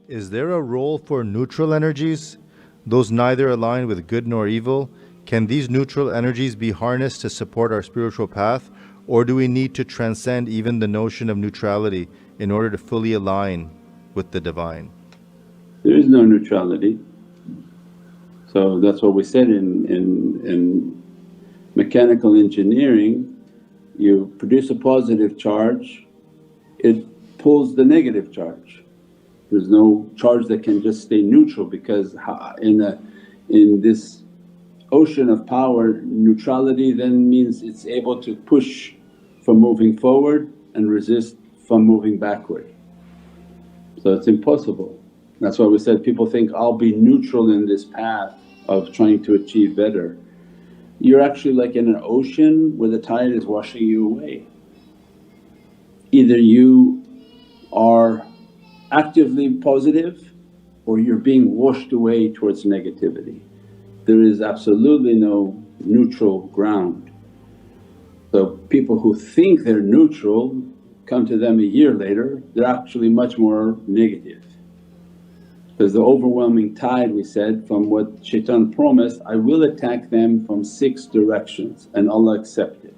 Is there a role for neutral energies, those neither align with good nor evil? Can these neutral energies be harnessed to support our spiritual path, or do we need to transcend even the notion of neutrality in order to fully align with the Divine? There is no neutrality. So that's what we said in mechanical engineering, you produce a positive charge, it pulls the negative charge. There's no charge that can just stay neutral, because in this ocean of power, neutrality then means it's able to push from moving forward and resist from moving backward. So it's impossible. That's why we said people think, I'll be neutral in this path of trying to achieve better. You're actually like in an ocean where the tide is washing you away. Either you are actively positive or you're being washed away towards negativity. There is absolutely no neutral ground. So people who think they're neutral, come to them a year later, they're actually much more negative. Because the overwhelming tide, we said, from what shaitan promised, I will attack them from 6 directions, and Allah accepted.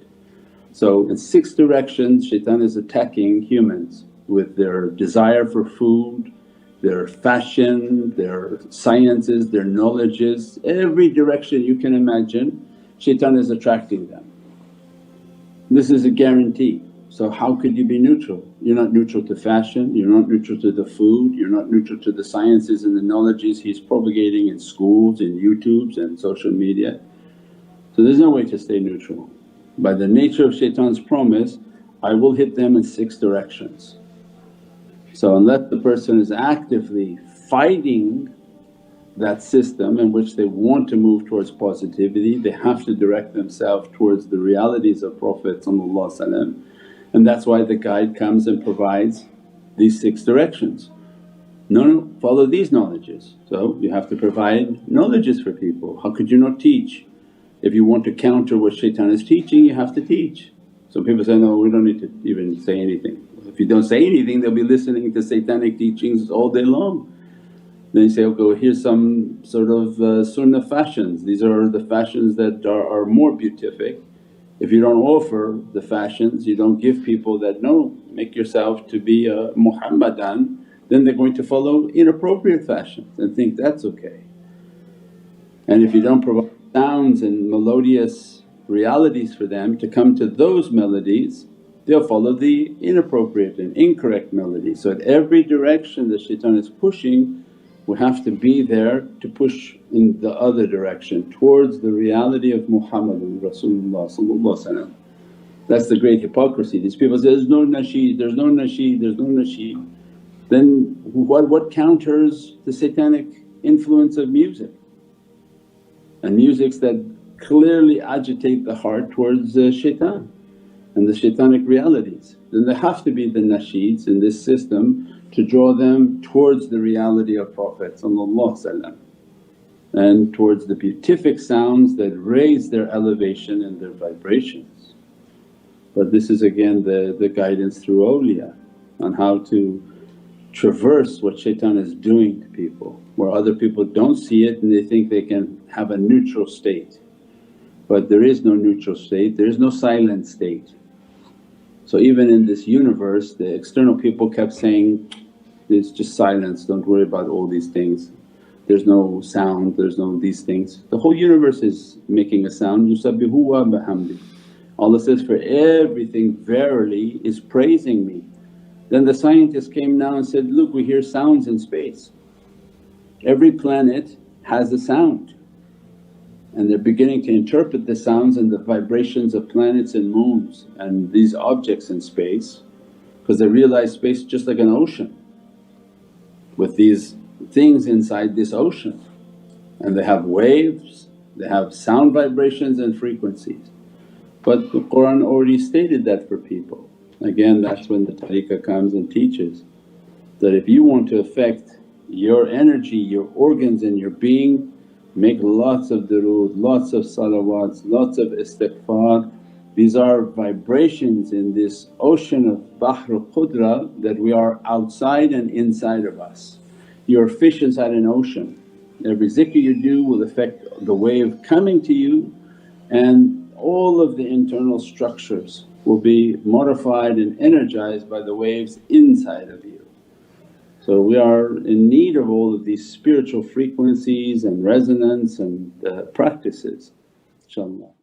So in 6 directions shaitan is attacking humans with their desire for food, their fashion, their sciences, their knowledges. Every direction you can imagine shaitan is attracting them. This is a guarantee. So how could you be neutral? You're not neutral to fashion, you're not neutral to the food, you're not neutral to the sciences and the knowledges he's propagating in schools, in YouTubes and social media. So there's no way to stay neutral. By the nature of shaitan's promise, I will hit them in 6 directions. So unless the person is actively fighting that system in which they want to move towards positivity, they have to direct themselves towards the realities of Prophet. And that's why the guide comes and provides these 6 directions. No, follow these knowledges. So you have to provide knowledges for people. How could you not teach? If you want to counter what shaitan is teaching, you have to teach. So people say, no, we don't need to even say anything. If you don't say anything, they'll be listening to satanic teachings all day long. Then you say, okay, well, here's some sort of sunnah fashions, these are the fashions that are more beatific. If you don't offer the fashions, you don't give people that, no, make yourself to be a Muhammadan, then they're going to follow inappropriate fashions and think that's okay. And if you don't provide sounds and melodious realities for them to come to those melodies, they'll follow the inappropriate and incorrect melodies. So at every direction the shaitan is pushing, we have to be there to push in the other direction towards the reality of Muhammadan Rasulullah. That's the great hypocrisy. These people say, there's no nasheed, there's no nasheed, there's no nasheed. Then what counters the satanic influence of music? And musics that clearly agitate the heart towards shaitan and the shaitanic realities. Then there have to be the nasheeds in this system to draw them towards the reality of Prophet and towards the beatific sounds that raise their elevation and their vibrations. But this is again the guidance through awliya on how to traverse what shaitan is doing to people, where other people don't see it and they think they can have a neutral state. But there is no neutral state, there is no silent state. So even in this universe the external people kept saying, it's just silence, don't worry about all these things. There's no sound, there's no these things. The whole universe is making a sound, yusabbihu wa bihamdi. Allah says, for everything verily is praising me. Then the scientists came now and said, look, we hear sounds in space. Every planet has a sound and they're beginning to interpret the sounds and the vibrations of planets and moons and these objects in space, because they realize space is just like an ocean with these things inside this ocean, and they have waves, they have sound vibrations and frequencies. But the Qur'an already stated that for people. Again, that's when the tariqah comes and teaches that if you want to affect your energy, your organs and your being, make lots of durood, lots of salawats, lots of istighfar. These are vibrations in this ocean of Bahr Qudra that we are outside and inside of us. you're a fish inside an ocean. Every zikr you do will affect the wave coming to you, and all of the internal structures will be modified and energized by the waves inside of you. So we are in need of all of these spiritual frequencies and resonance and practices, inshaAllah.